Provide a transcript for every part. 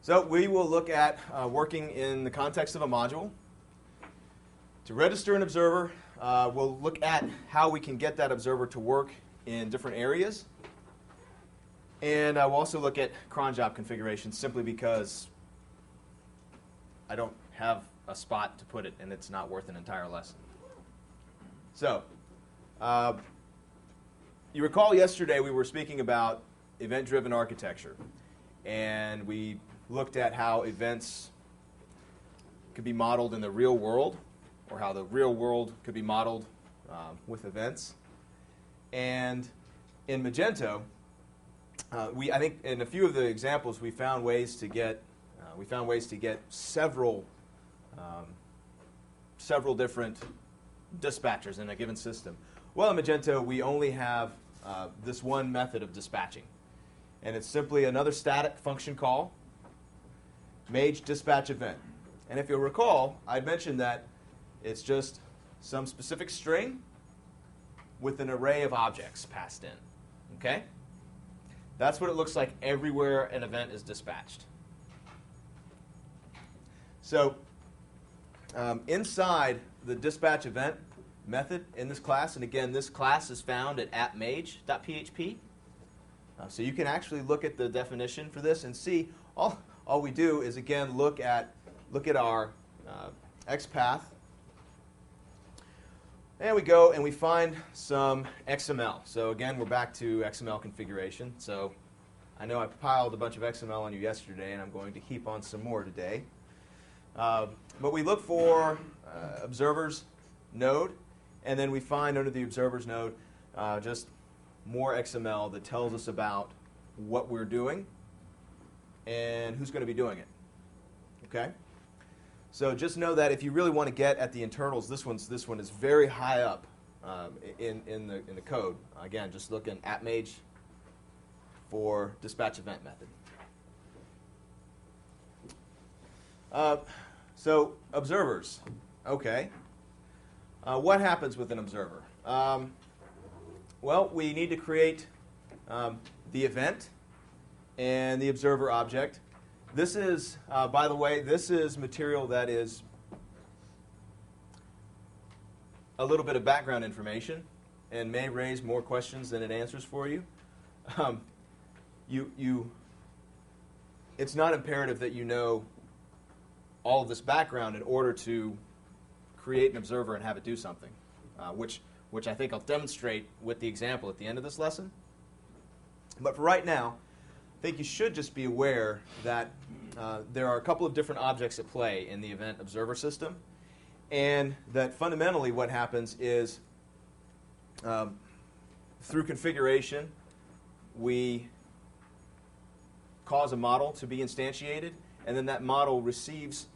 So we will look at working in the context of a module. To register an observer, we'll look at how we can get that observer to work in different areas. And we'll also look at cron job configuration simply because I don't have a spot to put it and it's not worth an entire lesson. So, you recall yesterday we were speaking about event-driven architecture. And we looked at how events could be modeled in the real world, or how the real world could be modeled with events. And in Magento, I think in a few of the examples we found ways to get several different dispatchers in a given system. Well, in Magento we only have this one method of dispatching, and it's simply another static function call, mage dispatch event. And if you'll recall, I mentioned that it's just some specific string with an array of objects passed in. Okay? That's what it looks like everywhere an event is dispatched. So inside the dispatch event method in this class, and again, this class is found at appmage.php. So you can actually look at the definition for this and see all we do is again look at our XPath, and we go and we find some XML. So again, we're back to XML configuration. So I know I piled a bunch of XML on you yesterday, and I'm going to heap on some more today. But we look for observers node, and then we find under the observers node just more XML that tells us about what we're doing and who's going to be doing it. Okay? So just know that if you really want to get at the internals, this one is very high up in the code. Again, just look in appmage for dispatch event method. So observers. Okay. What happens with an observer? Well, we need to create the event and the observer object. This is, by the way, this is material that is a little bit of background information and may raise more questions than it answers for you. It's not imperative that you know all of this background in order to create an observer and have it do something, which I think I'll demonstrate with the example at the end of this lesson. But for right now, I think you should just be aware that there are a couple of different objects at play in the event observer system, and that fundamentally what happens is through configuration, we cause a model to be instantiated, and then that model receives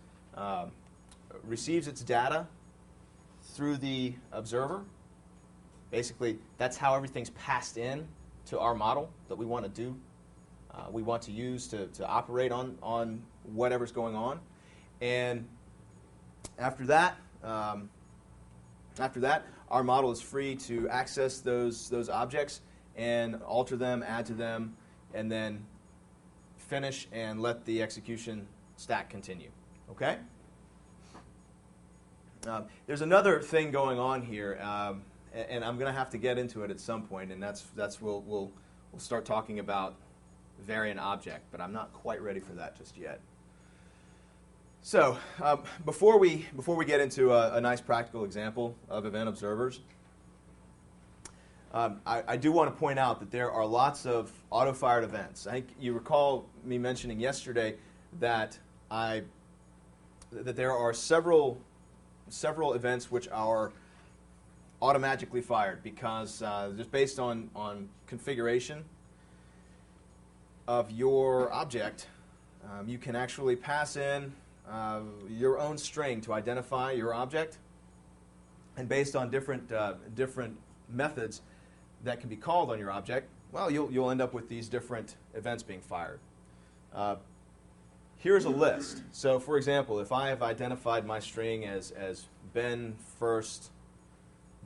its data through the observer. Basically, that's how everything's passed in to our model that we want to do. We want to use to operate on whatever's going on. And after that, our model is free to access those objects and alter them, add to them, and then finish and let the execution stack continue. Okay? There's another thing going on here, and I'm going to have to get into it at some point, and we'll start talking about variant object, but I'm not quite ready for that just yet. So before we get into a nice practical example of event observers, I do want to point out that there are lots of auto-fired events. I think you recall me mentioning yesterday that there are several events which are automatically fired because just based on configuration of your object, you can actually pass in your own string to identify your object, and based on different methods that can be called on your object, well, you'll end up with these different events being fired. Here's a list. So, for example, if I have identified my string as Ben first,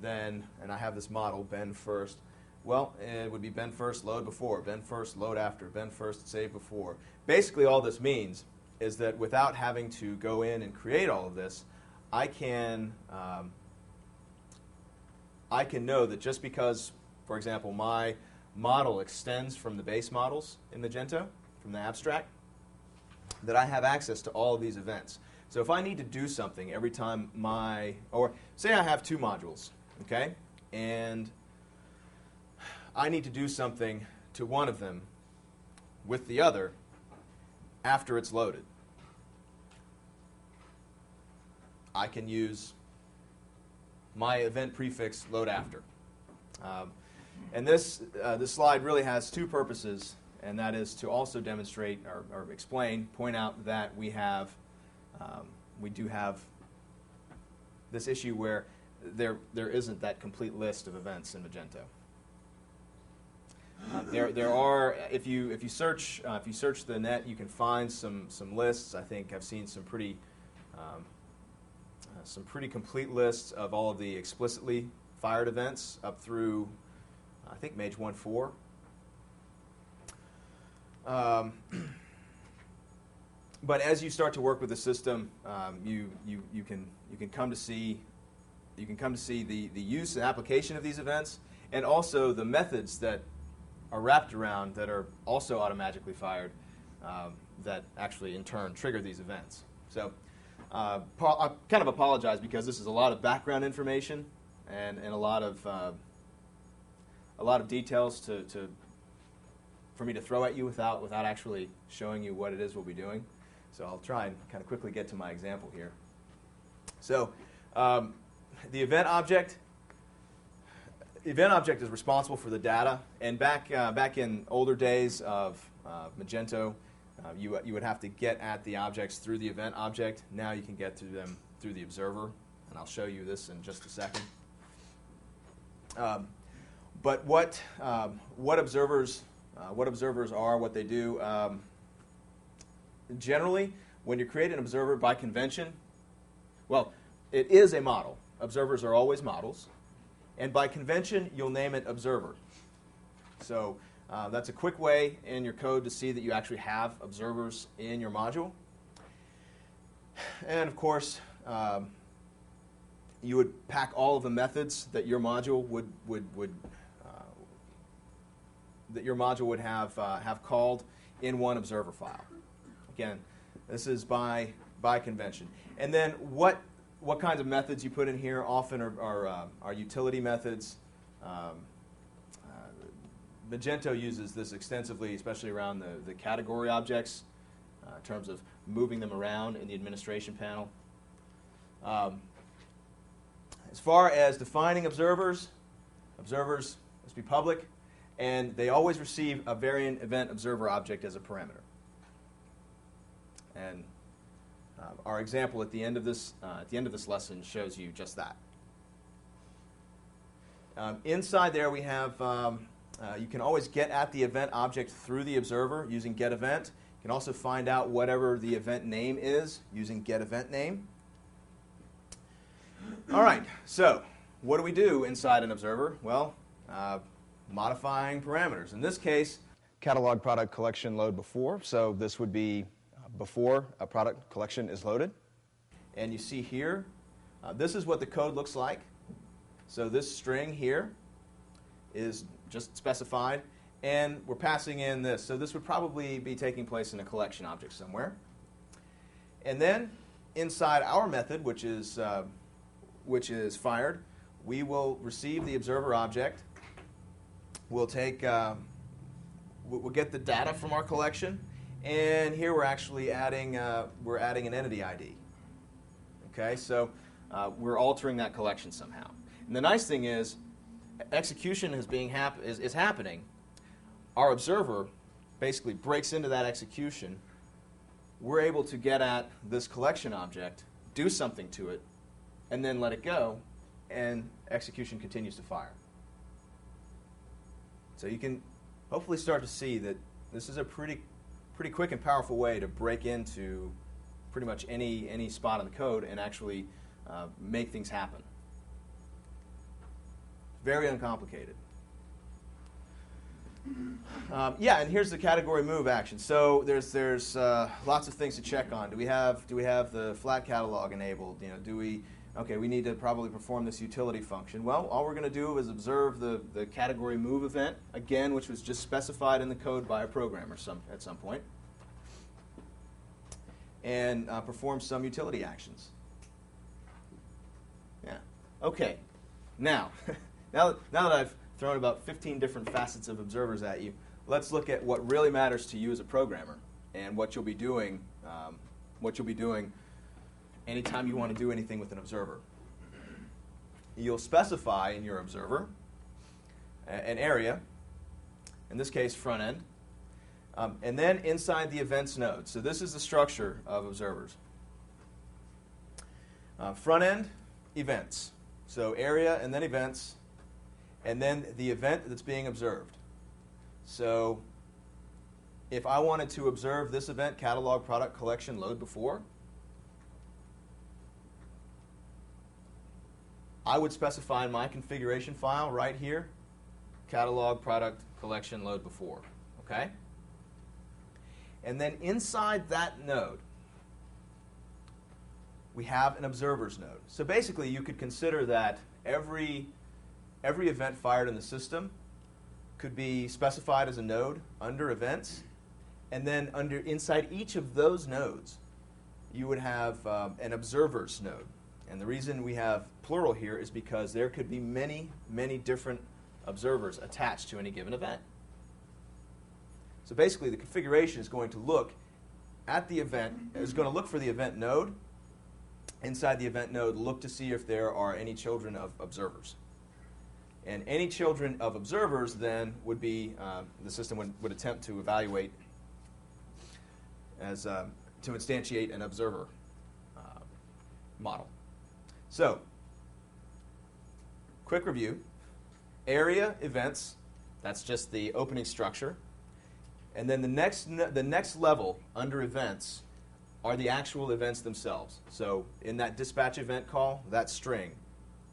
then, and I have this model, Ben first, well, it would be Ben first, load before, Ben first, load after, Ben first, save before. Basically, all this means is that without having to go in and create all of this, I can know that just because, for example, my model extends from the base models in Magento, from the abstract, that I have access to all of these events. So if I need to do something every time or say I have two modules, okay, and I need to do something to one of them with the other after it's loaded, I can use my event prefix load after. And this slide really has two purposes, and that is to also demonstrate or explain, point out that we do have this issue where there isn't that complete list of events in Magento. There are, if you search the net, you can find some lists. I think I've seen some pretty complete lists of all of the explicitly fired events up through, I think, Mage 1.4. But as you start to work with the system, you can come to see the use and application of these events, and also the methods that are wrapped around that are also automatically fired that actually in turn trigger these events. So I kind of apologize because this is a lot of background information and a lot of details for me to throw at you without actually showing you what it is we'll be doing. So I'll try and kind of quickly get to my example here. So the event object is responsible for the data, and back in older days of Magento, you would have to get at the objects through the event object. Now you can get to them through the observer, and I'll show you this in just a second. But what observers are, what they do. Generally, when you create an observer by convention, well, it is a model. Observers are always models. And by convention, you'll name it observer. So that's a quick way in your code to see that you actually have observers in your module. And of course, you would pack all of the methods that your module would have called in one observer file. Again, this is by convention. And then what kinds of methods you put in here often are utility methods. Magento uses this extensively, especially around the category objects, in terms of moving them around in the administration panel. As far as defining observers must be public, and they always receive a variant event observer object as a parameter. And our example at the end of this lesson shows you just that. Inside there we have you can always get at the event object through the observer using getEvent. You can also find out whatever the event name is using getEventName. All right, so what do we do inside an observer? Well, modifying parameters. In this case, catalog product collection load before. So this would be before a product collection is loaded. And you see here, this is what the code looks like. So this string here is just specified, and we're passing in this. So this would probably be taking place in a collection object somewhere. And then inside our method, which is fired, we will receive the observer object. We'll take, we'll get the data from our collection, and here we're actually adding an entity ID. Okay, so we're altering that collection somehow. And the nice thing is, execution is happening. Our observer basically breaks into that execution. We're able to get at this collection object, do something to it, and then let it go, and execution continues to fire. So you can hopefully start to see that this is a pretty quick and powerful way to break into pretty much any spot in the code and actually make things happen. Very uncomplicated. Yeah, and here's the category move action. So there's lots of things to check on. Do we have the flat catalog enabled? You know, okay, we need to probably perform this utility function. Well, all we're going to do is observe the category move event again, which was just specified in the code by a programmer at some point, and perform some utility actions. Yeah. Okay. Now, now that I've thrown about 15 different facets of observers at you, let's look at what really matters to you as a programmer and what you'll be doing. Anytime you want to do anything with an observer. You'll specify in your observer an area, in this case front end, and then inside the events node. So this is the structure of observers. Front end, events. So area and then events, and then the event that's being observed. So if I wanted to observe this event, catalog product collection load before, I would specify in my configuration file right here, catalog product collection load before, okay? And then inside that node, we have an observers node. So basically, you could consider that every event fired in the system could be specified as a node under events, and then inside each of those nodes, you would have an observers node. And the reason we have plural here is because there could be many, many different observers attached to any given event. So basically, the configuration is going to look at the event, is going to look for the event node. Inside the event node, look to see if there are any children of observers. And any children of observers then would be, the system would attempt to evaluate as, to instantiate an observer model. So, quick review. Area events, that's just the opening structure. And then the next level under events are the actual events themselves. So in that dispatch event call, that string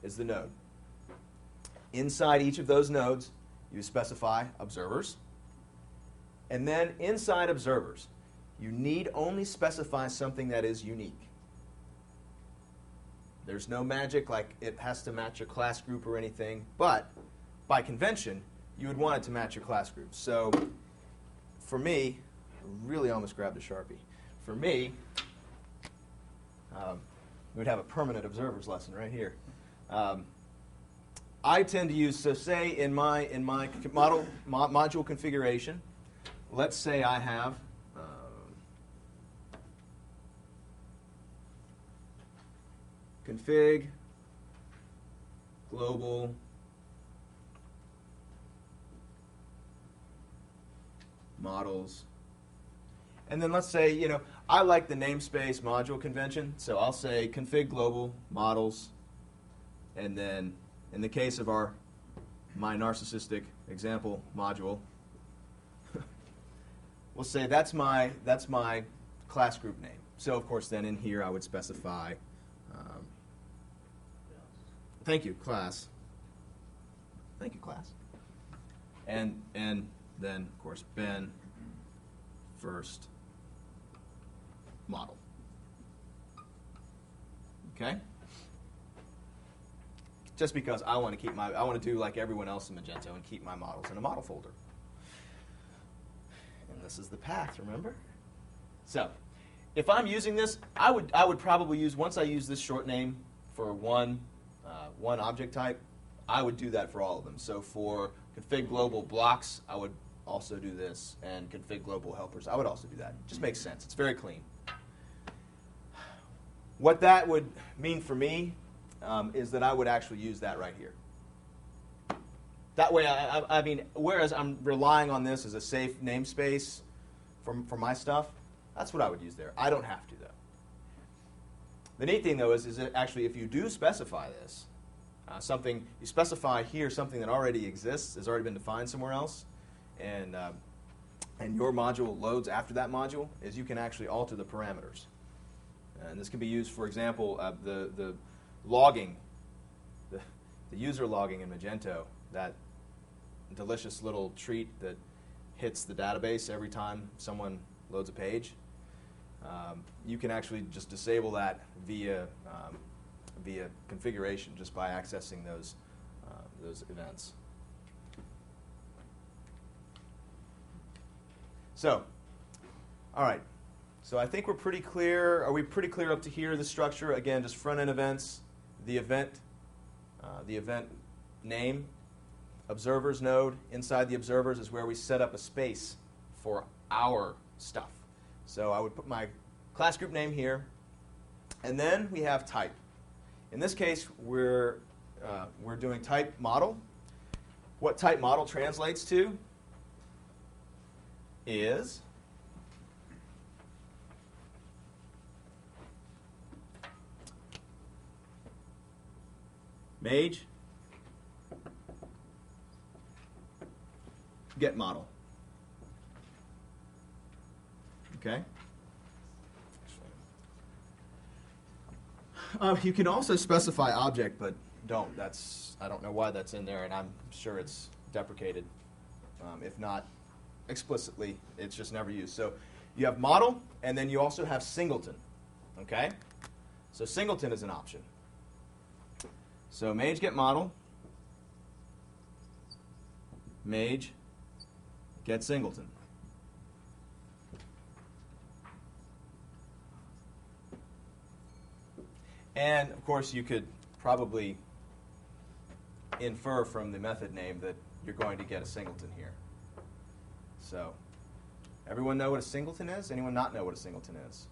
is the node. Inside each of those nodes, you specify observers. And then inside observers, you need only specify something that is unique. There's no magic like it has to match your class group or anything, but by convention, you would want it to match your class group. So for me, I really almost grabbed a Sharpie. For me, we'd have a permanent observers lesson right here. I tend to use, so say in my module configuration, let's say I have config global models. And then let's say, you know, I like the namespace module convention, so I'll say config global models, and then in the case of my narcissistic example module, we'll say that's my class group name. So of course then in here I would specify, thank you, class. Thank you, class. And then of course Ben first model. Okay? Just because I want to do like everyone else in Magento and keep my models in a model folder. And this is the path, remember? So, if I'm using this, I would probably use, once I use this short name for one object type, I would do that for all of them. So for config global blocks, I would also do this, and config global helpers, I would also do that. It just makes sense. It's very clean. What that would mean for me is that I would actually use that right here. That way, I mean, whereas I'm relying on this as a safe namespace for my stuff, that's what I would use there. I don't have to, though. The neat thing, though, is that actually if you do specify this, you specify here something that already exists, has already been defined somewhere else, and your module loads after that module, is you can actually alter the parameters. And this can be used, for example, the logging, the user logging in Magento, that delicious little treat that hits the database every time someone loads a page. You can actually just disable that via configuration just by accessing those events. So, all right. So I think we're pretty clear. Are we pretty clear up to here? The structure, again, just front-end events, the event name, observers node. Inside the observers is where we set up a space for our stuff. So I would put my class group name here, and then we have type. In this case, we're doing type model. What type model translates to is Mage get model. Okay. You can also specify object, but don't. I don't know why that's in there, and I'm sure it's deprecated. If not explicitly, it's just never used. So you have model, and then you also have singleton. Okay. So singleton is an option. So Mage get model, Mage get singleton. And of course, you could probably infer from the method name that you're going to get a singleton here. So, everyone know what a singleton is? Anyone not know what a singleton is?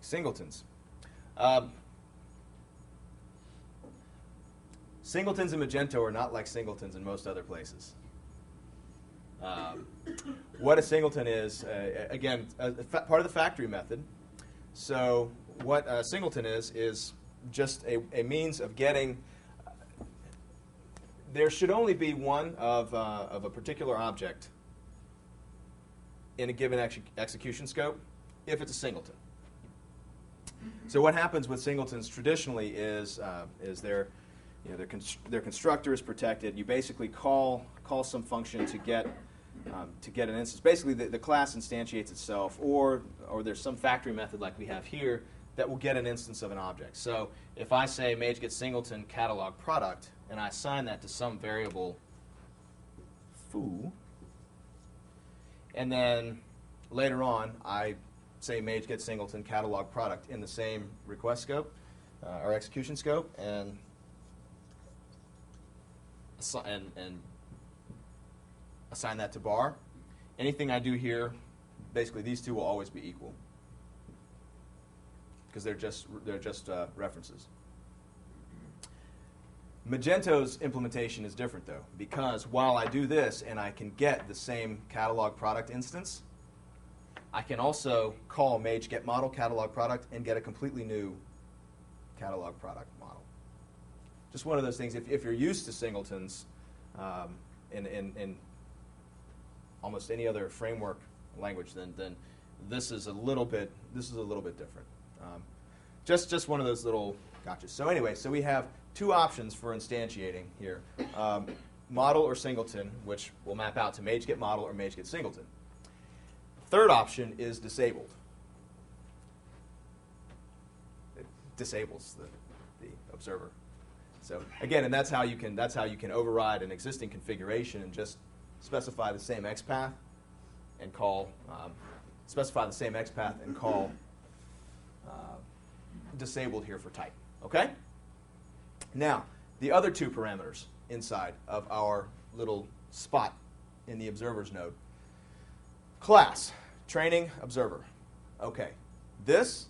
Singletons. Singletons in Magento are not like singletons in most other places. What a singleton is, again, part of the factory method. So what a singleton is just a means of getting, there should only be one of a particular object in a given execution scope if it's a singleton. So what happens with singletons traditionally is their constructor is protected. You basically call some function to get an instance. Basically, the class instantiates itself, or there's some factory method like we have here that will get an instance of an object. So if I say Mage get singleton catalog product, and I assign that to some variable foo, and then later on I say Mage get singleton catalog product in the same request scope or execution scope, and assign that to bar. Anything I do here, basically these two will always be equal because they're just references. Magento's implementation is different though, because while I do this and I can get the same catalog product instance, I can also call Mage get model catalog product and get a completely new catalog product model. Just one of those things. If you're used to singletons in almost any other framework language, then this is a little bit different. Just one of those little gotchas. So anyway, so we have two options for instantiating here: model or singleton, which will map out to Mage get model or Mage get singleton. Third option is disabled. It disables the observer. So again, and that's how you can override an existing configuration and just specify the same XPath and call disabled here for type. Okay. Now the other two parameters inside of our little spot in the observers node: class, training, observer. Okay, this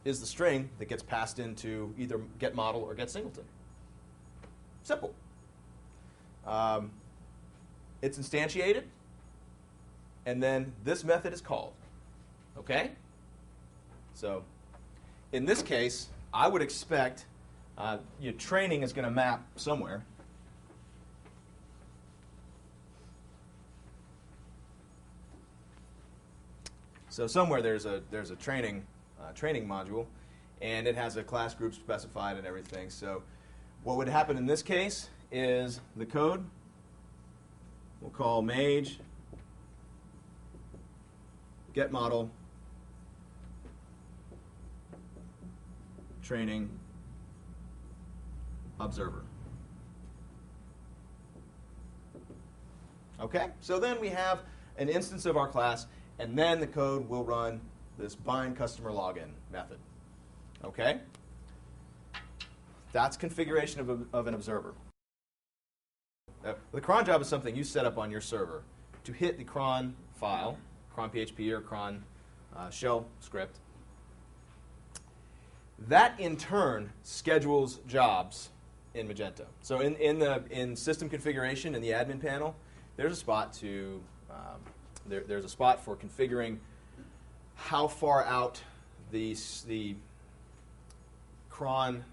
is the string that gets passed into either get model or get singleton. Simple. It's instantiated, and then this method is called. Okay? So in this case, I would expect your training is going to map somewhere. So somewhere there's a training module, and it has a class group specified and everything. So what would happen in this case is the code. We'll call Mage get model training observer. Okay, so then we have an instance of our class, and then the code will run this bind customer login method. Okay? That's configuration of an observer. The cron job is something you set up on your server to hit the cron file, cron PHP or cron shell script. That in turn schedules jobs in Magento. So in system configuration in the admin panel, there's a spot to there's a spot for configuring how far out the cron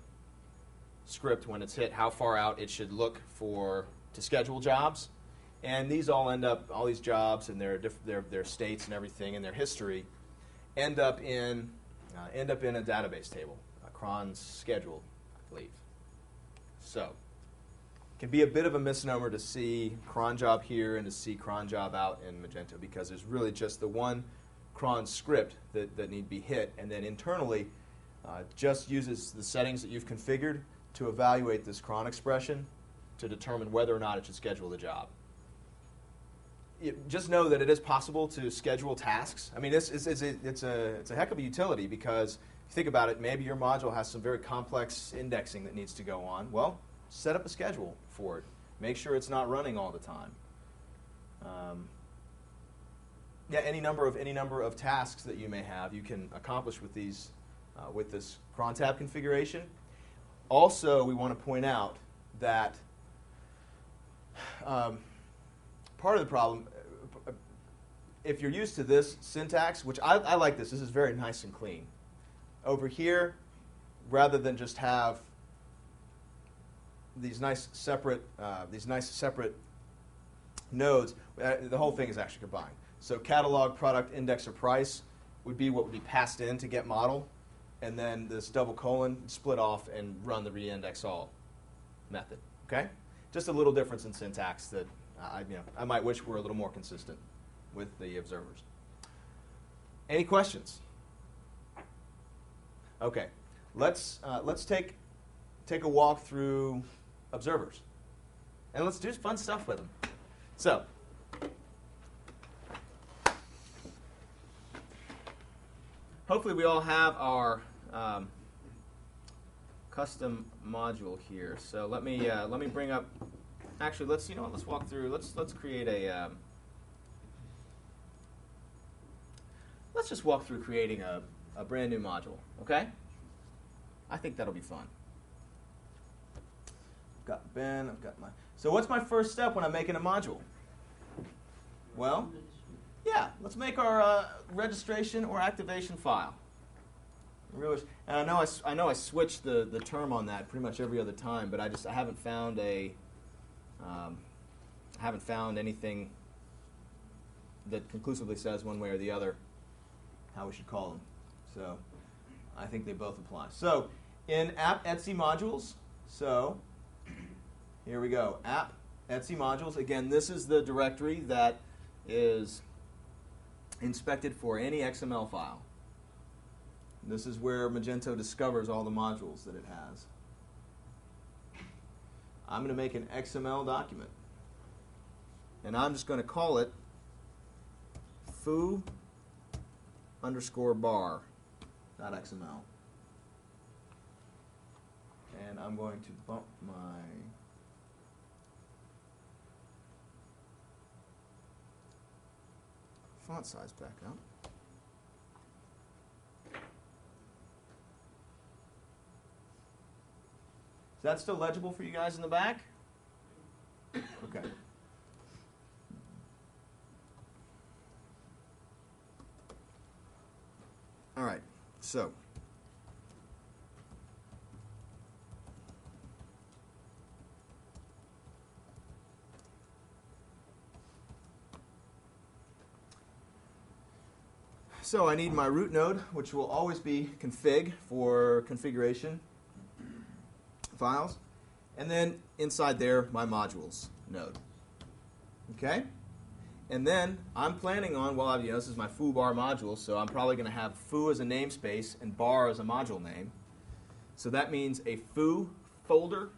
script, when it's hit, how far out it should look to schedule jobs. And these all these jobs and their states and everything and their history end up in a database table, a cron schedule, I believe. So it can be a bit of a misnomer to see cron job here and to see cron job out in Magento, because there's really just the one cron script that need to be hit, and then internally just uses the settings that you've configured to evaluate this cron expression to determine whether or not it should schedule the job. Just know that it is possible to schedule tasks. I mean, it's a heck of a utility, because if you think about it, maybe your module has some very complex indexing that needs to go on. Well, set up a schedule for it. Make sure it's not running all the time. Yeah, any number of tasks that you may have, you can accomplish with these with this cron tab configuration. Also, we want to point out that part of the problem, if you're used to this syntax, which I like this is very nice and clean. Over here, rather than just have these nice separate nodes, the whole thing is actually combined. So catalog, product, index, or price would be what would be passed in to get model, and then this double colon split off and run the reindex all method. Okay, just a little difference in syntax that I might wish were a little more consistent with the observers. Any questions? Okay, let's take a walk through observers, and let's do fun stuff with them. So, hopefully we all have our custom module here. So let me bring up. Actually, let's walk through. Let's create a. Let's just walk through creating a brand new module. Okay. I think that'll be fun. I've got Ben. I've got my. So what's my first step when I'm making a module? Well, yeah, let's make our registration or activation file. And I know I switch the term on that pretty much every other time, but I haven't found anything that conclusively says one way or the other how we should call them. So I think they both apply. So in app Etsy modules, so here we go, app Etsy modules. Again, this is the directory that is inspected for any XML file. This is where Magento discovers all the modules that it has. I'm going to make an XML document, and I'm just going to call it foo_bar.xml. And I'm going to bump my font size back up. Is that still legible for you guys in the back? Okay. All right, so I need my root node, which will always be config for configuration files. And then inside there, my modules node. Okay? And then I'm planning on, well, this is my foo bar module, so I'm probably going to have foo as a namespace and bar as a module name. So that means a foo folder,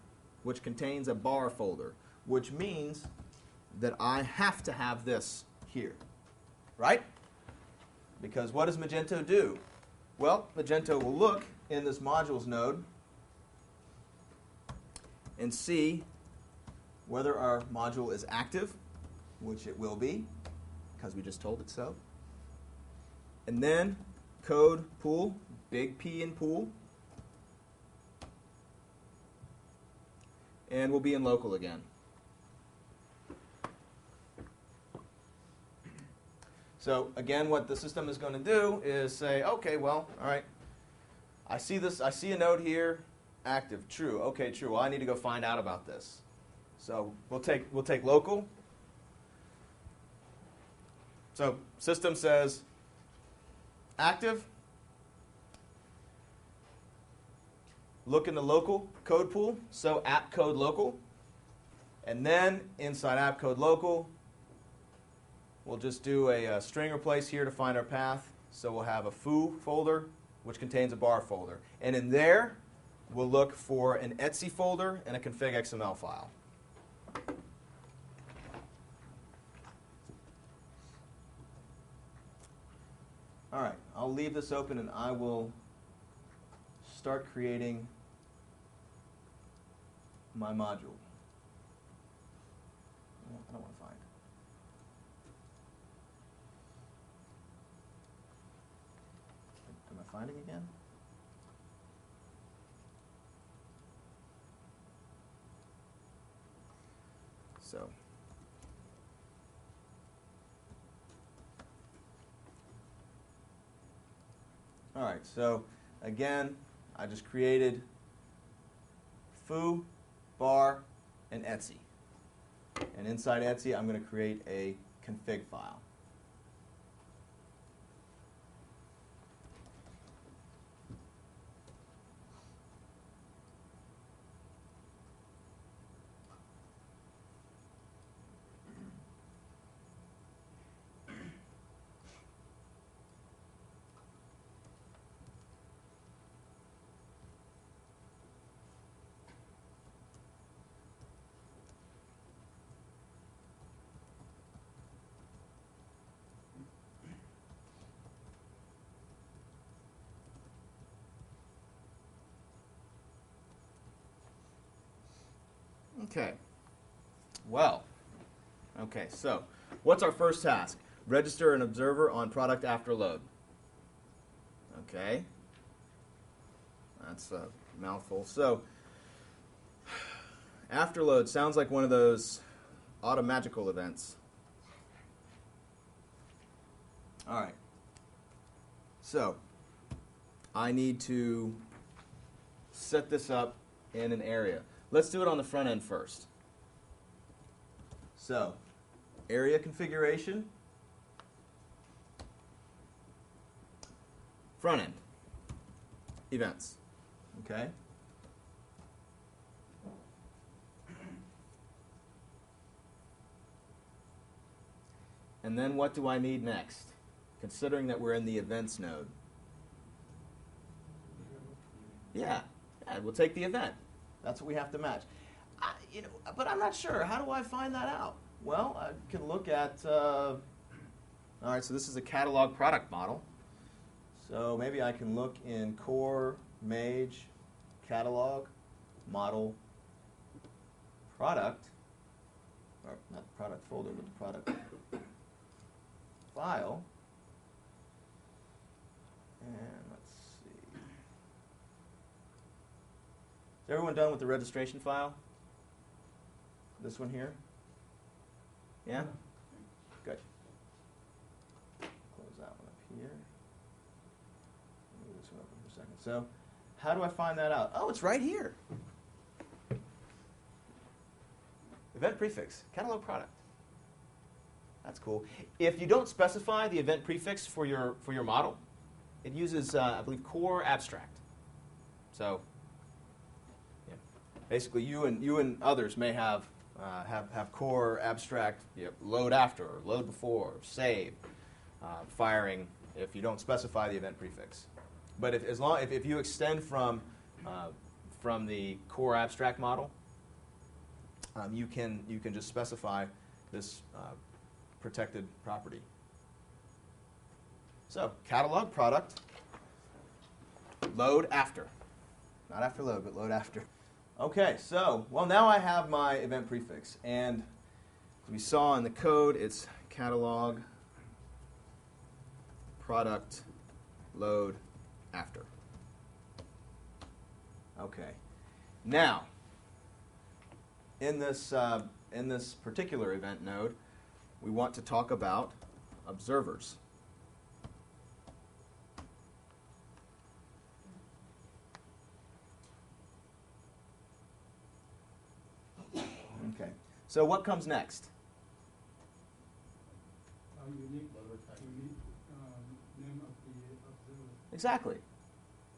which contains a bar folder, which means that I have to have this here, right? Because what does Magento do? Well, Magento will look in this modules node and see whether our module is active, which it will be, because we just told it so. And then code pool, big P in pool, and we'll be in local again. So again, what the system is going to do is say, okay, well, all right, I see a node here, active, true. Okay, true. Well, I need to go find out about this. So we'll take local. So system says active. Look in the local code pool, so app code local. And then inside app code local, we'll just do a string replace here to find our path. So we'll have a foo folder, which contains a bar folder. And in there, we'll look for an etc folder and a config XML file. All right, I'll leave this open and I will start creating my module. I don't want to find. Am I finding again? So. All right, so again, I just created foo, bar, and etc. And inside etc, I'm going to create a config file. Okay. Well, okay, so what's our first task? Register an observer on product after load. Okay. That's a mouthful. So, after load sounds like one of those automagical events. All right. So, I need to set this up in an area. Let's do it on the front end first. So, area configuration, front end, events. Okay? And then what do I need next? Considering that we're in the events node. Yeah, we'll take the event. That's what we have to match. But I'm not sure. How do I find that out? Well, I can look at, all right, so this is a catalog product model. So maybe I can look in core, mage, catalog, model, product, or not the product folder, but the product file. And let's see. Is everyone done with the registration file? This one here? Yeah? Good. Close that one up here. Move this one open for a second. So, how do I find that out? Oh, it's right here. Event prefix, catalog product. That's cool. If you don't specify the event prefix for your model, it uses, I believe, core abstract. So, yeah. basically you and others may have core abstract load after, or load before, or save, firing if you don't specify the event prefix. But if you extend from the core abstract model, you can just specify this protected property. So catalog product load after, not after load, but load after. Okay, so now I have my event prefix, and as we saw in the code, it's catalog product load after. Okay, now in this particular event node, we want to talk about observers. Okay, so what comes next? Unique name of the observer. Exactly.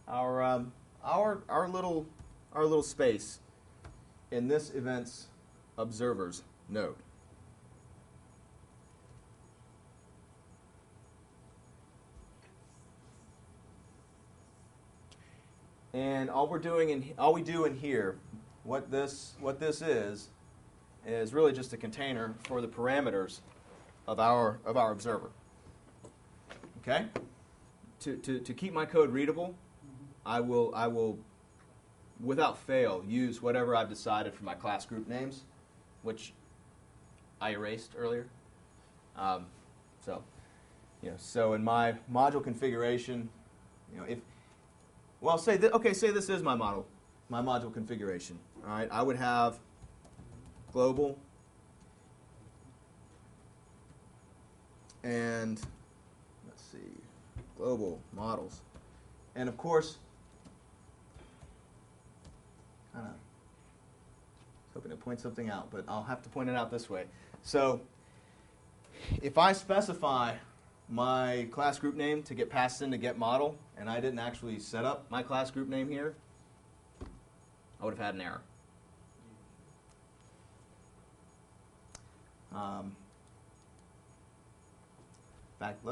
Our little space in this event's observers node. And all we do in here, what this is really just a container for the parameters of our observer. Okay? To keep my code readable, I will without fail use whatever I've decided for my class group names, which I erased earlier. So in my module configuration, say this is my module configuration. All right, I would have global and global models, and of course, hoping to point something out, but I'll have to point it out this way. So if I specify my class group name to get passed into get model, and I didn't actually set up my class group name here, I would have had an error. In fact,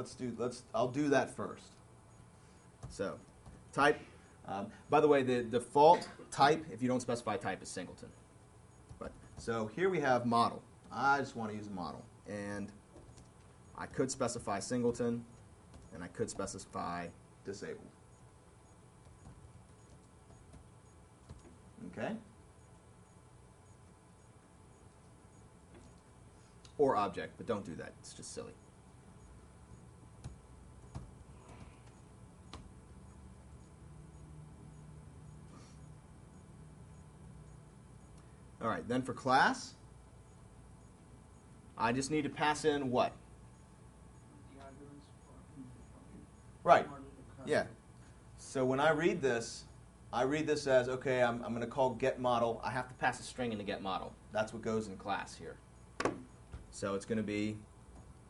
I'll do that first. So, type. By the way, the default type, if you don't specify type, is singleton. So here we have model. I just want to use a model, and I could specify singleton, and I could specify disabled. Okay? Or object, but don't do that. It's just silly. All right, then for class, I just need to pass in what? Right. Yeah. So when I read this as, okay, I'm going to call get model. I have to pass a string into get model. That's what goes in class here. So it's going to be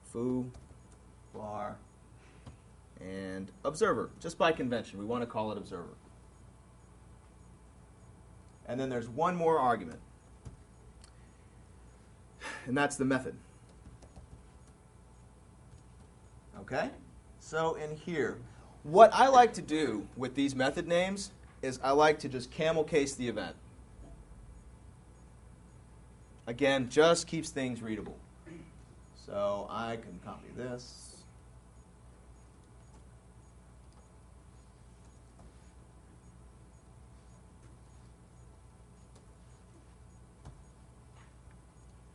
foo, var, and observer. Just by convention, we want to call it observer. And then there's one more argument, and that's the method. Okay? So in here, what I like to do with these method names is I like to just camel case the event. Again, just keeps things readable. So I can copy this.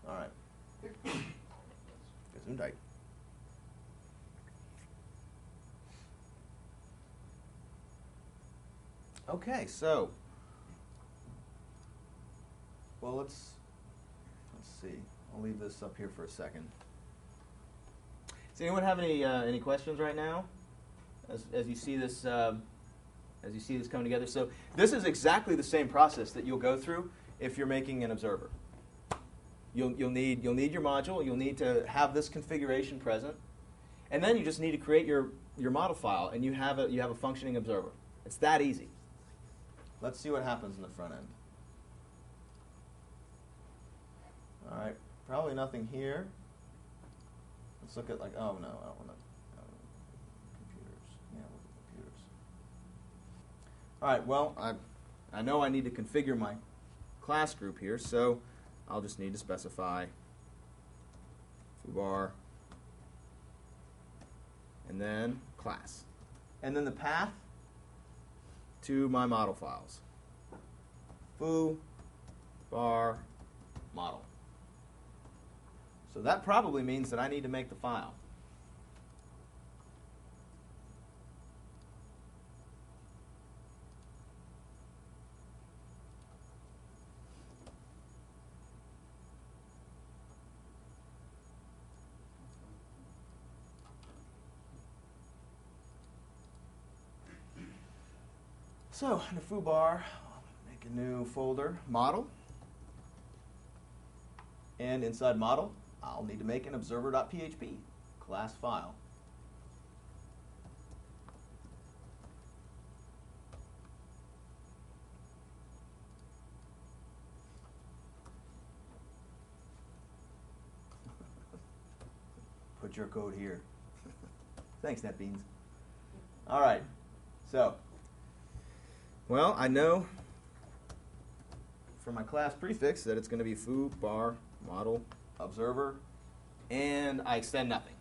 All right. Gesundheit. Okay, so let's see. I'll leave this up here for a second. Does anyone have any questions right now, as you see this come together? So this is exactly the same process that you'll go through if you're making an observer. You'll need your module. You'll need to have this configuration present, and then you just need to create your model file, and you have a functioning observer. It's that easy. Let's see what happens in the front end. really nothing here. Let's look at like, oh no, I don't want to, computers. Yeah, look at computers. All right, well, I know I need to configure my class group here, so I'll just need to specify foobar and then class. And then the path to my model files. Foo, bar, model. So that probably means that I need to make the file. So, in the foobar, I'll make a new folder, model. And inside model, I'll need to make an observer.php class file. Put your code here. Thanks, NetBeans. All right, so, well, I know for my class prefix that it's going to be foo, bar, model, observer, and I extend nothing.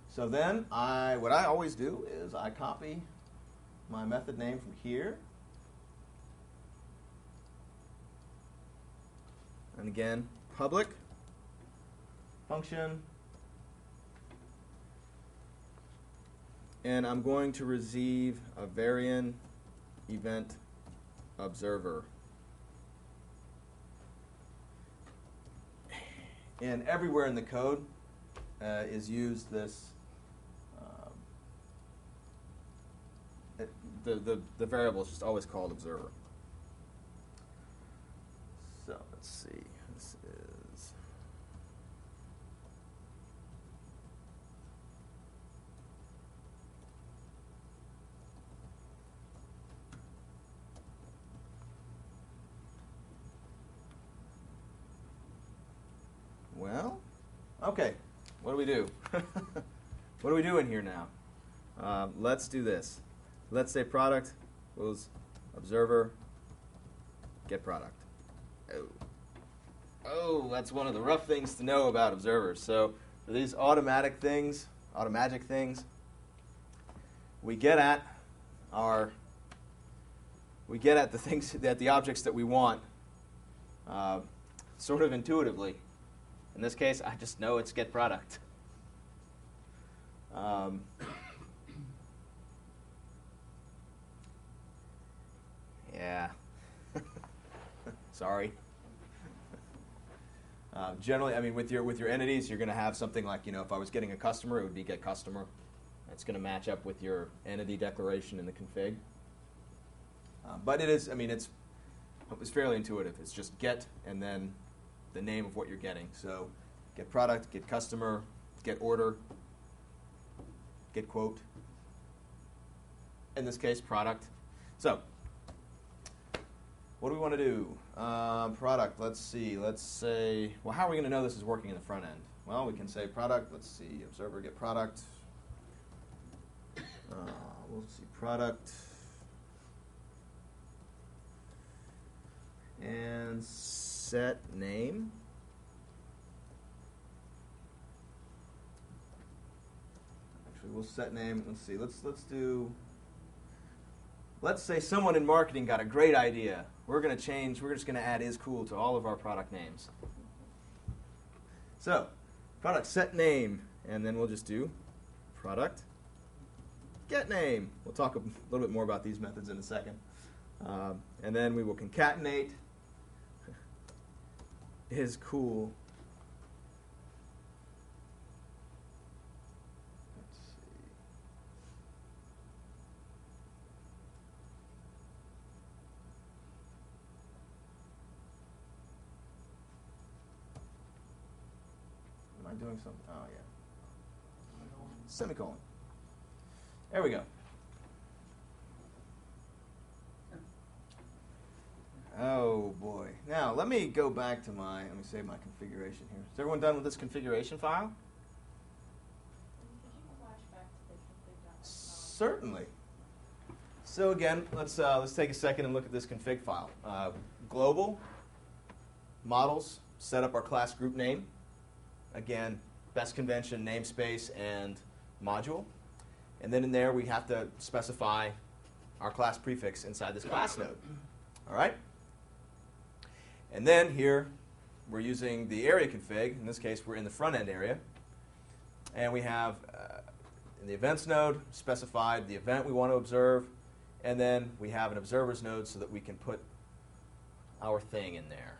So then, what I always do is I copy my method name from here. And again, public function. And I'm going to receive a variant event observer. And everywhere in the code is used this, the variable is just always called observer. So let's see, this is well, okay, what do we do? What are we doing here now? Let's do this. Let's say product was observer get product. Oh, that's one of the rough things to know about observers. So for these automatic things, automagic things, we get at the things that the objects that we want sort of intuitively. In this case, I just know it's get product. Yeah. Sorry. Generally, I mean, with your entities, you're going to have something like, if I was getting a customer, it would be get customer. It's going to match up with your entity declaration in the config. But it is, I mean, it's fairly intuitive. It's just get and then the name of what you're getting. So get product, get customer, get order, get quote. In this case, product. So what do we want to do? Product, let's see. Let's say, well, how are we going to know this is working in the front end? Well, we can say product. Let's see, observer get product. We'll see product. And set name. Actually, we'll set name. Let's see. Let's say someone in marketing got a great idea. We're just going to add is cool to all of our product names. So, product set name, and then we'll just do product get name. We'll talk a little bit more about these methods in a second. And then we will concatenate is cool. Let's see. Am I doing something? Oh, yeah. Semicolon. There we go. let me go back to let me save my configuration here. Is everyone done with this configuration file? Could you flash back to the config.xml? Certainly. So again, let's take a second and look at this config file. Global, models, set up our class group name. Again, best convention, namespace, and module. And then in there, we have to specify our class prefix inside this class node. All right? And then here, we're using the area config. In this case, we're in the front end area. And we have, in the events node, specified the event we want to observe. And then we have an observers node so that we can put our thing in there.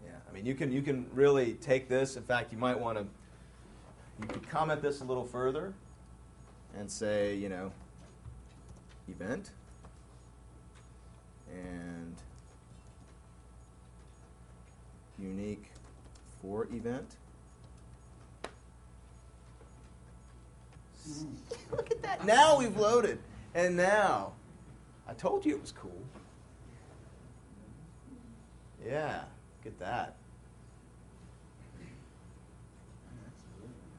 Yeah, I mean, you can really take this. In fact, you might want to, you could comment this a little further and say, you know, event and unique for event. Look at that. Now we've loaded. And now, I told you it was cool. Yeah, look at that.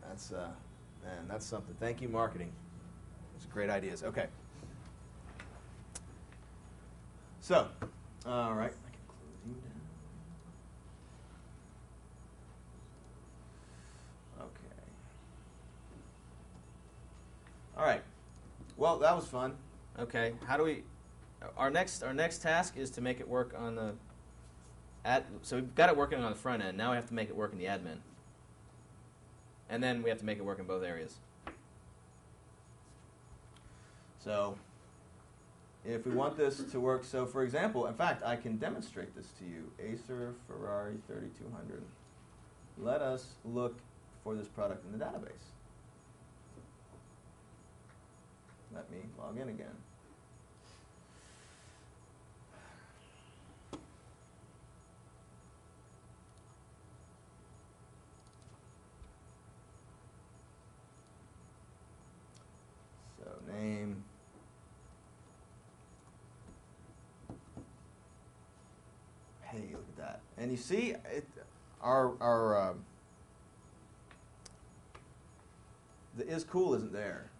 That's, man, that's something. Thank you, marketing. Those are great ideas. Okay. So, all right. I can close you down. Okay. All right. Well, that was fun. Okay. How do we? Our next task is to make it work on the. So we've got it working on the front end. Now we have to make it work in the admin. And then we have to make it work in both areas. So if we want this to work, so for example, in fact, I can demonstrate this to you. Acer Ferrari 3200. Let us look for this product in the database. Let me log in again. Name. Hey, look at that. And you see, the is cool isn't there.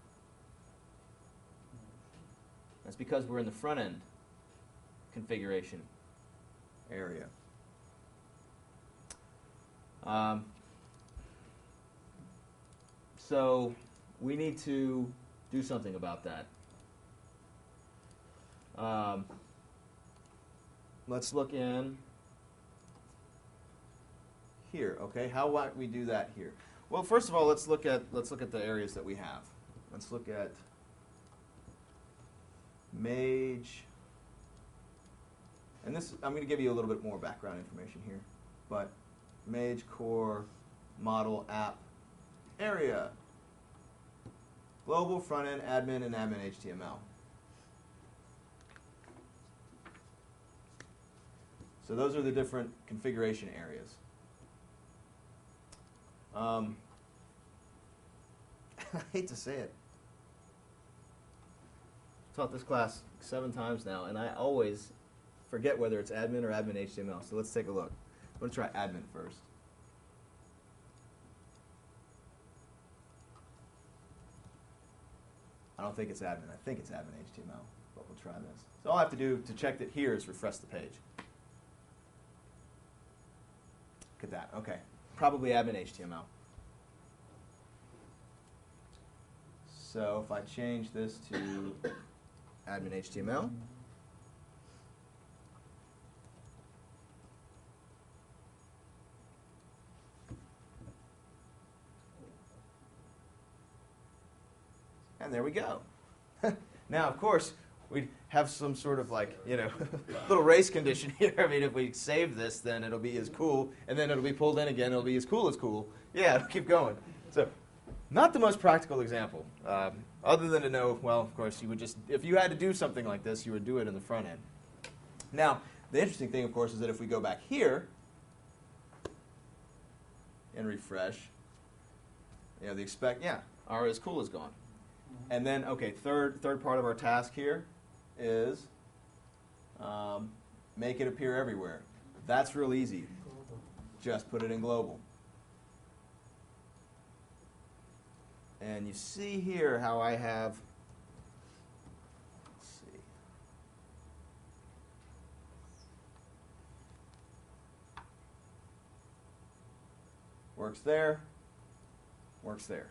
That's because we're in the front end configuration area. So we need to do something about that. Let's look in here. Okay, how might we do that here? Well, first of all, let's look at the areas that we have. Let's look at Mage, and this I'm going to give you a little bit more background information here, but Mage core model app area. Global, front-end, admin, and admin HTML. So those are the different configuration areas. I hate to say it. I've taught this class 7 times now, and I always forget whether it's admin or admin HTML. So let's take a look. I'm going to try admin first. I don't think it's admin. I think it's admin HTML, but we'll try this. So all I have to do to check that here is refresh the page. Look at that. Okay. Probably admin HTML. So if I change this to admin HTML, and there we go. Now, of course, we'd have some sort of like, you know, little race condition here. I mean, if we save this, then it'll be as cool, and then it'll be pulled in again. It'll be as cool. Yeah, it'll keep going. So, not the most practical example, other than to know, well, of course, you would just, if you had to do something like this, you would do it in the front end. Now, the interesting thing, of course, is that if we go back here and refresh, you know, the our is cool is gone. And then, okay, third part of our task here is make it appear everywhere. That's real easy. Just put it in global. And you see here how I have, let's see. Works there, works there.